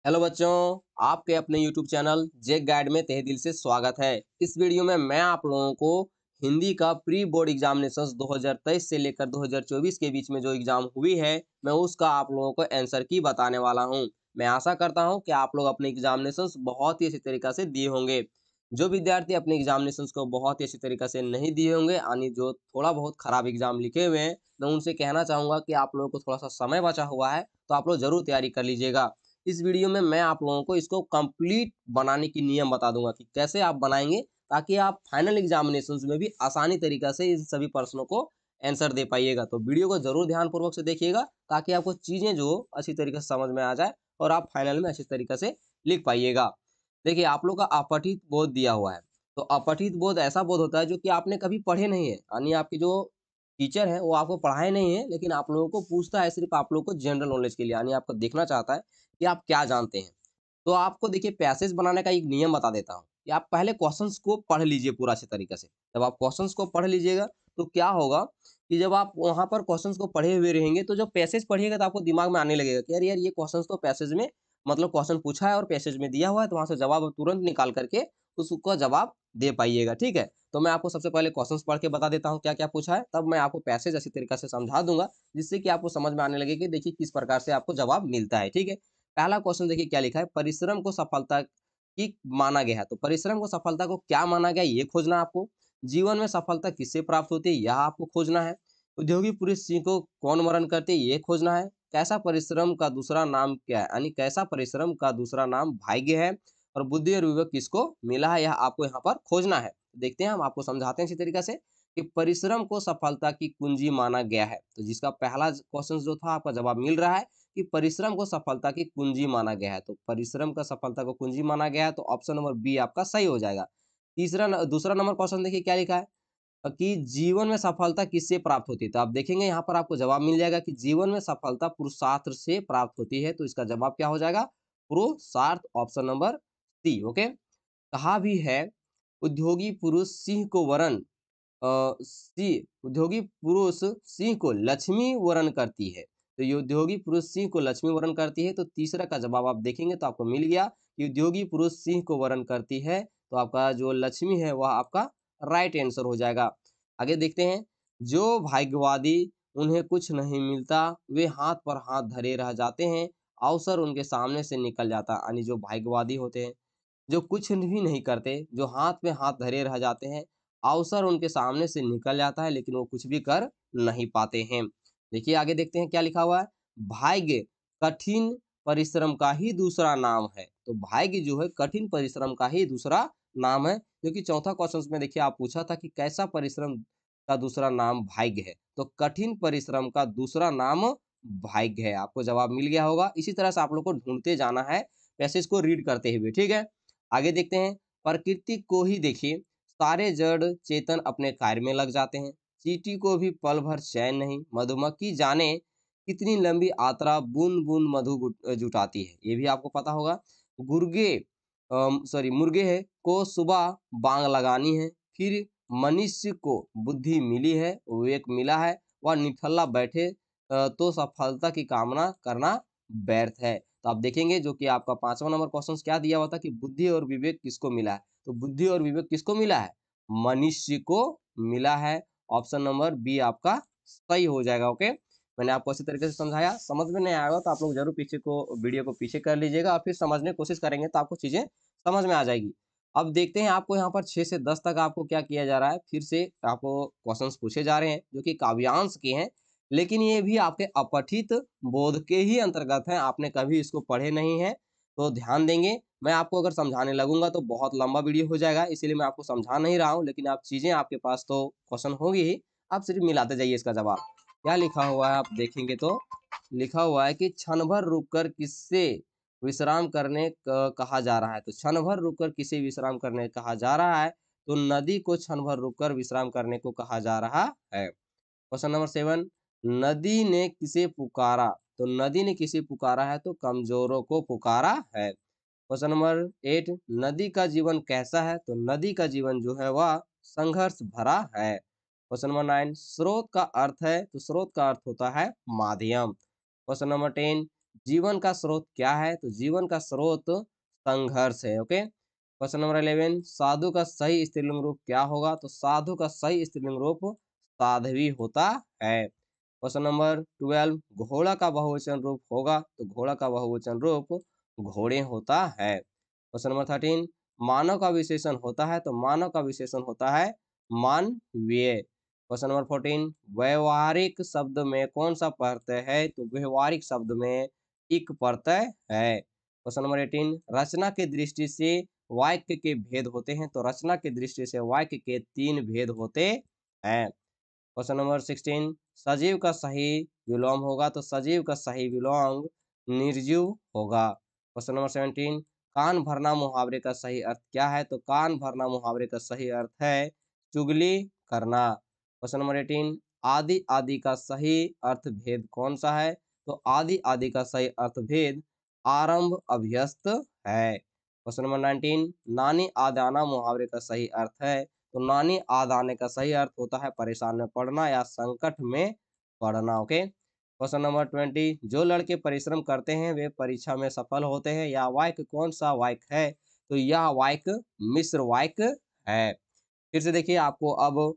Hello बच्चों, आपके अपने YouTube चैनल जेक गाइड में तहे दिल से स्वागत है। इस वीडियो में मैं आप लोगों को हिंदी का प्री बोर्ड एग्जामिनेशंस 2023 से लेकर 2024 के बीच में जो एग्जाम हुई है, मैं उसका आप लोगों को आंसर की बताने वाला हूं। मैं आशा करता हूं कि आप लोग अपने एग्जामिनेशंस बहुत ही अच्छी तरीका से दिए होंगे। जो विद्यार्थी अपने एग्जामिनेशंस को बहुत ही अच्छी तरीका से नहीं दिए होंगे, यानी जो थोड़ा बहुत खराब एग्जाम लिखे हुए हैं, मैं उनसे कहना चाहूंगा कि आप लोगों को थोड़ा सा समय बचा हुआ है, तो आप लोग जरूर तैयारी कर लीजिएगा। इस वीडियो में मैं आप लोगों को इसको कंप्लीट बनाने की नियम बता दूंगा कि कैसे आप बनाएंगे, ताकि आप फाइनल एग्जामिनेशंस में भी आसानी तरीका से इन सभी प्रश्नों को आंसर दे पाइएगा। तो वीडियो को जरूर ध्यानपूर्वक से देखिएगा, ताकि आपको चीजें जो अच्छी तरीके से समझ में आ जाए और आप फाइनल में अच्छी तरीके से लिख पाइएगा। देखिए, आप लोग का अपठित बोध दिया हुआ है। तो अपठित बोध ऐसा बोध होता है जो कि आपने कभी पढ़े नहीं है, यानी आपके जो टीचर है वो आपको पढ़ाए नहीं है, लेकिन आप लोगों को पूछता है सिर्फ आप लोगों को जनरल नॉलेज के लिए, यानी आपको देखना चाहता है कि आप क्या जानते हैं। तो आपको देखिए, पैसेज बनाने का एक नियम बता देता हूँ कि आप पहले क्वेश्चंस को पढ़ लीजिए पूरा अच्छे तरीके से। जब आप क्वेश्चंस को पढ़ लीजिएगा तो क्या होगा कि जब आप वहां पर क्वेश्चंस को पढ़े हुए रहेंगे, तो जब पैसेज पढ़िएगा तो आपको दिमाग में आने लगेगा कि यार ये क्वेश्चंस तो पैसेज में, मतलब क्वेश्चन पूछा है और पैसेज में दिया हुआ है, तो वहां से जवाब तुरंत निकाल करके उसका जवाब दे पाइएगा। ठीक है, तो मैं आपको सबसे पहले क्वेश्चंस पढ़ के बता देता हूँ क्या क्या पूछा है, तब मैं आपको पैसेज अच्छी तरीके से समझा दूंगा, जिससे कि आपको समझ में आने लगे कि देखिए किस प्रकार से आपको जवाब मिलता है। ठीक है, पहला क्वेश्चन देखिए क्या लिखा है, परिश्रम को सफलता की माना गया है। तो परिश्रम को सफलता को क्या माना गया, ये खोजना है आपको। जीवन में सफलता किससे प्राप्त होती है, यह आपको खोजना है। उद्योगी पुरुष सिंह को कौन वर्ण करते हैं, ये खोजना है। कैसा परिश्रम का दूसरा नाम क्या है, यानी कैसा परिश्रम का दूसरा नाम भाग्य है। और बुद्धि और विवेक किसको मिला है, यह आपको यहाँ पर खोजना है। देखते हैं, हम आपको समझाते हैं इसी तरीके से कि परिश्रम को सफलता की कुंजी माना गया है। तो जिसका पहला क्वेश्चन जो था, आपका जवाब मिल रहा है कि परिश्रम को सफलता की कुंजी माना गया है। तो परिश्रम का सफलता को कुंजी माना गया है, तो ऑप्शन नंबर बी आपका सही हो जाएगा। दूसरा नंबर क्वेश्चन देखिए क्या लिखा है कि जीवन में सफलता किससे प्राप्त होती है। तो आप देखेंगे यहाँ पर आपको जवाब मिल जाएगा कि जीवन में सफलता पुरुषार्थ से प्राप्त होती है। तो इसका जवाब क्या हो जाएगा, पुरुषार्थ, ऑप्शन नंबर सी। ओके, कहा भी है उद्योगी पुरुष सिंह को वरण उद्योगी पुरुष सिंह को लक्ष्मी वरण करती है। तो ये उद्योगी पुरुष सिंह को लक्ष्मी वरण करती है, तो तीसरा का जवाब आप देखेंगे तो आपको मिल गया कि उद्योगी पुरुष सिंह को वरण करती है। तो आपका जो लक्ष्मी है वह आपका राइट आंसर हो जाएगा। आगे देखते हैं, जो भाग्यवादी उन्हें कुछ नहीं मिलता, वे हाथ पर हाथ धरे रह जाते हैं, अवसर उनके सामने से निकल जाता। यानी जो भाग्यवादी होते हैं, जो कुछ भी नहीं करते, जो हाथ में हाथ धरे रह जाते हैं, अवसर उनके सामने से निकल जाता है, लेकिन वो कुछ भी कर नहीं पाते हैं। देखिए आगे देखते हैं क्या लिखा हुआ है, भाग्य कठिन परिश्रम का ही दूसरा नाम है। तो भाग्य जो है कठिन परिश्रम का ही दूसरा नाम है, क्योंकि चौथा क्वेश्चन में देखिए आप पूछा था कि कैसा परिश्रम का दूसरा नाम भाग्य है। तो कठिन परिश्रम का दूसरा नाम भाग्य है। आपको जवाब मिल गया होगा। इसी तरह से आप लोग को ढूंढते जाना है, पैसेज को रीड करते हुए। ठीक है, आगे देखते हैं, प्रकृति को ही देखिए, सारे जड़ चेतन अपने कार्य में लग जाते हैं। चींटी को भी पल भर चैन नहीं, मधुमक्खी जाने कितनी लंबी यात्रा बूंद बूंद मधु जुटाती है, ये भी आपको पता होगा। गुर्गे मुर्गे है को सुबह बांग लगानी है, फिर मनुष्य को बुद्धि मिली है, विवेक मिला है, वह निठल्ला बैठे तो सफलता की कामना करना व्यर्थ है। तो आप देखेंगे जो कि आपका पांचवा नंबर क्वेश्चन क्या दिया हुआ था कि बुद्धि और विवेक किसको मिला है। तो बुद्धि और विवेक किसको मिला है, मनुष्य को मिला है। ऑप्शन नंबर बी आपका सही हो जाएगा। ओके, मैंने आपको अच्छी तरीके से समझाया। समझ में नहीं आएगा तो आप लोग जरूर पीछे को वीडियो को पीछे कर लीजिएगा और फिर समझने की कोशिश करेंगे, तो आपको चीजें समझ में आ जाएगी। अब देखते हैं आपको यहाँ पर 6 से 10 तक आपको क्या किया जा रहा है। फिर से आपको क्वेश्चंस पूछे जा रहे हैं जो कि काव्यांश के हैं, लेकिन ये भी आपके अपठित बोध के ही अंतर्गत है। आपने कभी इसको पढ़े नहीं है, तो ध्यान देंगे। मैं आपको अगर समझाने लगूंगा तो बहुत लंबा वीडियो हो जाएगा, इसीलिए मैं आपको समझा नहीं रहा हूँ, लेकिन आप चीजें आपके पास तो क्वेश्चन होगी ही, आप सिर्फ मिलाते जाइए इसका जवाब। क्या लिखा हुआ है आप देखेंगे तो लिखा हुआ है कि क्षण भर रुककर किससे विश्राम करने कहा जा रहा है। तो क्षण भर रुककर किसे विश्राम करने कहा जा रहा है, तो नदी को क्षण भर रुककर विश्राम करने को कहा जा रहा है। क्वेश्चन नंबर 7, नदी ने किसे पुकारा। तो नदी ने किसे पुकारा है, तो कमजोरों को पुकारा है। क्वेश्चन नंबर 8, नदी का जीवन कैसा है। तो नदी का जीवन जो है वह संघर्ष भरा है। क्वेश्चन नंबर 9, स्रोत का अर्थ है। तो स्रोत का अर्थ होता है माध्यम। क्वेश्चन नंबर 10, जीवन का स्रोत क्या है? तो जीवन का स्रोत संघर्ष है। ओके। क्वेश्चन नंबर 11, साधु का सही स्त्रीलिंग रूप क्या होगा? तो साधु का सही स्त्रीलिंग रूप साध्वी होता है। क्वेश्चन नंबर 12, घोड़ा का बहुवचन रूप होगा? तो घोड़ा का बहुवचन रूप घोड़े होता है। क्वेश्चन नंबर 13, मानव का विशेषण होता है? तो मानव का विशेषण होता है मानवीय। क्वेश्चन नंबर 14, व्यवहारिक शब्द में कौन सा प्रत्यय है? तो व्यवहारिक शब्द में इक प्रत्यय है। क्वेश्चन नंबर 18, रचना की दृष्टि से वाक्य के भेद होते हैं? तो रचना की दृष्टि से वाक्य के 3 भेद होते हैं। क्वेश्चन नंबर 16, सजीव का सही विलोम होगा? तो सजीव का सही विलोम निर्जीव होगा। क्वेश्चन नंबर 17, कान भरना मुहावरे का सही अर्थ क्या है? तो कान भरना मुहावरे का सही अर्थ है चुगली करना। क्वेश्चन नंबर 18, आदि आदि का सही अर्थ भेद कौन सा है? तो आदि आदि का सही अर्थ भेद आरंभ अभ्यस्त है। क्वेश्चन नंबर 19, नानी आदाना मुहावरे का सही अर्थ है? तो नानी आद आने का सही अर्थ होता है परेशान में पड़ना या संकट में पड़ना। ओके। क्वेश्चन नंबर 20, जो लड़के परिश्रम करते हैं वे परीक्षा में सफल होते हैं। यह वाक्य कौन सा वाक्य है? तो यह वाक्य मिश्र वाक्य है। फिर से देखिए, आपको अब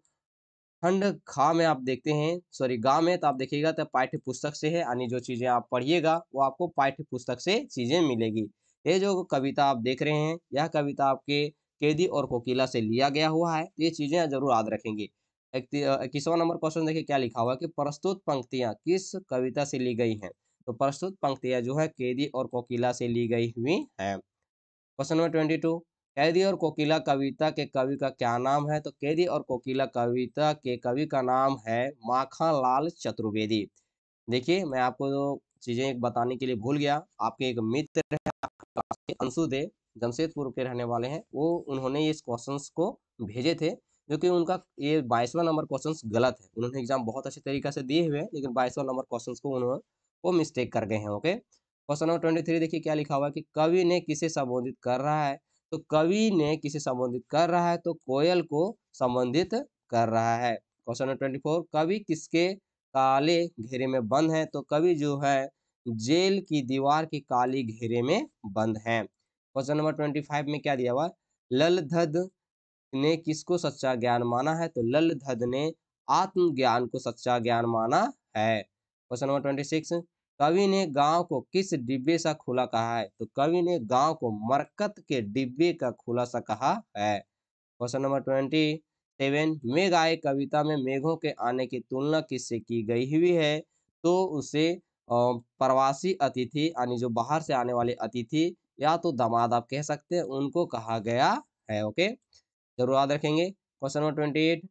खंड खा में आप देखते हैं, सॉरी गा में, तो आप देखिएगा तो पाठ्य पुस्तक से है, यानी जो चीजें आप पढ़िएगा वो आपको पाठ्य पुस्तक से चीजें मिलेगी। ये जो कविता आप देख रहे हैं, यह कविता आपके कैदी और कोकिला से लिया गया हुआ है, तो ये चीजें जरूर याद रखेंगे। 21वां नंबर क्वेश्चन देखिए क्या लिखा हुआ है कि प्रस्तुत पंक्तियां किस कविता से ली गई हैं? तो प्रस्तुत पंक्तियां जो है कैदी और कोकिला से ली गई हुई है। क्वेश्चन नंबर 22, कैदी और कोकिला कविता के कवि का क्या नाम है? तो कैदी और कोकिला कविता के कवि का नाम है माखनलाल चतुर्वेदी। देखिए, मैं आपको जो चीजें एक बताने के लिए भूल गया, आपके एक मित्र हैं, आपके अंशु दे, जमशेदपुर के रहने वाले हैं, वो उन्होंने इस क्वेश्चंस को भेजे थे, जो कि उनका ये 22वां नंबर क्वेश्चंस गलत है। उन्होंने एग्जाम बहुत अच्छे तरीके से दिए हुए हैं, लेकिन 22वां नंबर क्वेश्चंस को उन्होंने वो मिस्टेक कर गए हैं। ओके। क्वेश्चन नंबर 23 देखिए क्या लिखा हुआ है कि कवि ने किसे संबोधित कर रहा है? तो कवि ने किसे संबोधित कर रहा है? तो कोयल को संबोधित कर रहा है। क्वेश्चन नंबर 24, कवि किसके काले घेरे में बंद है? तो कवि जो है जेल की दीवार की काली घेरे में बंद है। क्वेश्चन नंबर 25 में क्या दिया हुआ है? ललधद ने किसको सच्चा ज्ञान माना है? तो ललधद ने आत्मज्ञान को सच्चा ज्ञान माना है। क्वेश्चन नंबर 26, कवि ने गांव को किस डिब्बे सा खुला कहा है? तो कवि ने गांव को मरकत के डिब्बे का खुला सा कहा है। क्वेश्चन नंबर 27, मेघ आए कविता में मेघों के आने की तुलना किससे की गई हुई है? तो उसे प्रवासी अतिथि, यानी जो बाहर से आने वाले अतिथि या तो दामाद आप कह सकते हैं, उनको कहा गया है। ओके, जरूर याद रखेंगे। क्वेश्चन नंबर 28,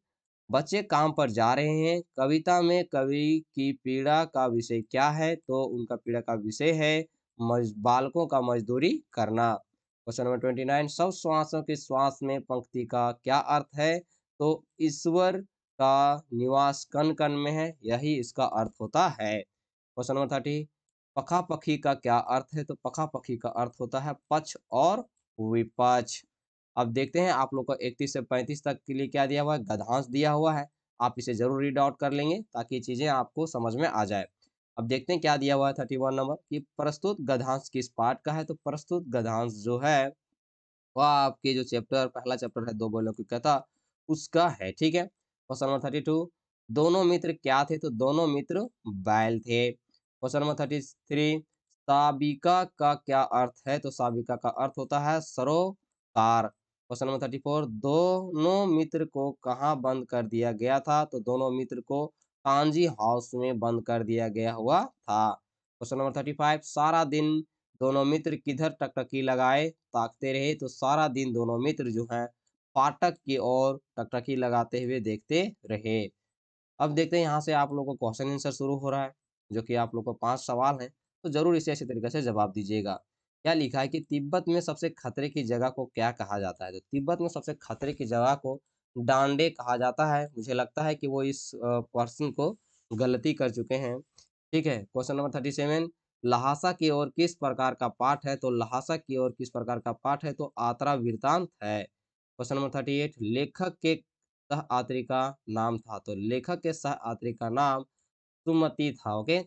बच्चे काम पर जा रहे हैं, कविता में कवि की पीड़ा का विषय क्या है? तो उनका पीड़ा का विषय है बालकों का मजदूरी करना। क्वेश्चन नंबर 29, सब श्वासों के श्वास में पंक्ति का क्या अर्थ है? तो ईश्वर का निवास कण कण में है, यही इसका अर्थ होता है। क्वेश्चन नंबर 30, पखा पखी का क्या अर्थ है? तो पखा पखी का अर्थ होता है पक्ष और विपक्ष। अब देखते हैं आप लोग को 31 से 35 तक के लिए क्या दिया हुआ है, गद्यांश दिया हुआ है। आप इसे जरूर रीड आउट कर लेंगे ताकि चीजें आपको समझ में आ जाए। अब देखते हैं क्या दिया हुआ है 31 नंबर कि प्रस्तुत गद्यांश किस पाठ का है? तो प्रस्तुत गद्यांश जो है वह आपके जो चैप्टर पहला चैप्टर है दो बैलों की कथा उसका है। ठीक है। क्वेश्चन नंबर 32, दोनों मित्र क्या थे? तो दोनों मित्र बैल थे। क्वेश्चन नंबर 33, साबिका का क्या अर्थ है? तो साबिका का अर्थ होता है सरोकार। क्वेश्चन नंबर 34, दोनों मित्र को कहाँ बंद कर दिया गया था? तो दोनों मित्र को कांजी हाउस में बंद कर दिया गया हुआ था। क्वेश्चन नंबर 35, सारा दिन दोनों मित्र किधर टकटकी लगाए ताकते रहे? तो सारा दिन दोनों मित्र जो हैं फाटक की ओर टकटकी लगाते हुए देखते रहे। अब देखते हैं यहाँ से आप लोगों को क्वेश्चन आंसर शुरू हो रहा है, जो कि आप लोग को 5 सवाल हैं, तो जरूर इसे अच्छे तरीके से जवाब दीजिएगा। क्या लिखा है कि तिब्बत में सबसे खतरे की जगह को क्या कहा जाता है? तो तिब्बत में सबसे खतरे की जगह को डांडे कहा जाता है। मुझे लगता है कि वो इस पर्सन को गलती कर चुके हैं। ठीक है। क्वेश्चन नंबर 37, लहासा की ओर किस प्रकार का पाठ है? तो लहासा की ओर किस प्रकार का पाठ है? तो आतरा वृतांत है। क्वेश्चन नंबर 38, लेखक के सह आत्री का नाम था? तो लेखक के सह आत्री का नाम सुमति था। ओके।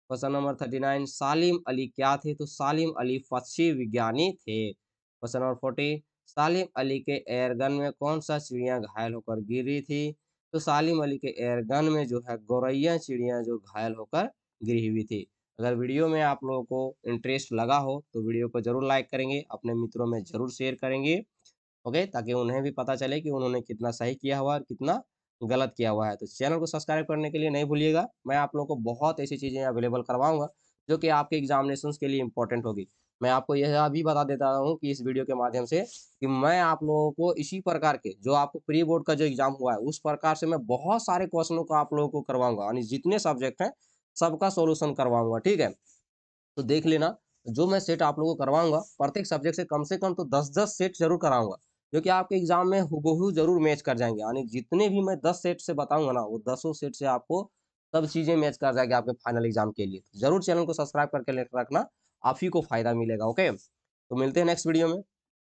क्वेश्चन नंबर 39 सालिम अली क्या थे? तो सालिम अली पक्षी विज्ञानी थे। क्वेश्चन नंबर 40 सालिम अली के एयरगन में कौन सा चिड़िया घायल होकर गिरी थी? तो सालिम अली के एयरगन में जो है गौरैया चिड़िया जो घायल होकर गिरी हुई थी। अगर वीडियो में आप लोगों को इंटरेस्ट लगा हो तो वीडियो को जरूर लाइक करेंगे, अपने मित्रों में जरूर शेयर करेंगे, ओके, ताकि उन्हें भी पता चले कि उन्होंने कितना सही किया हुआ है और कितना गलत किया हुआ है। तो चैनल को सब्सक्राइब करने के लिए नहीं भूलिएगा। मैं आप लोगों को बहुत ऐसी चीज़ें अवेलेबल करवाऊँगा जो कि आपके एग्ज़ामिनेशंस के लिए इम्पोर्टेंट होगी। मैं आपको यह भी बता देता हूँ कि इस वीडियो के माध्यम से कि मैं आप लोगों को इसी प्रकार के जो आपको प्री बोर्ड का जो एग्ज़ाम हुआ है, उस प्रकार से मैं बहुत सारे क्वेश्चनों को आप लोगों को करवाऊँगा, यानी जितने सब्जेक्ट हैं, सबका सॉल्यूशन करवाऊँगा, ठीक है? तो देख लेना, जो मैं सेट आप लोगों को करवाऊँगा, प्रत्येक सब्जेक्ट से कम तो 10-10 सेट ज़रूर कराऊँगा, जो कि आपके एग्ज़ाम में हूबहू ज़रूर मैच कर जाएँगे। यानी जितने भी मैं 10 सेट से बताऊँगा ना, वो दसों सेट से आपको सब चीज़ें मैच कर जाएँगी आपके फाइनल एग्ज़ाम के लिए। ज़रूर चैनल को सब्सक्राइब करके ले रखना, आप ही को फ़ायदा मिलेगा, ओके? तो मिलते हैं नेक्स्ट वीडियो में।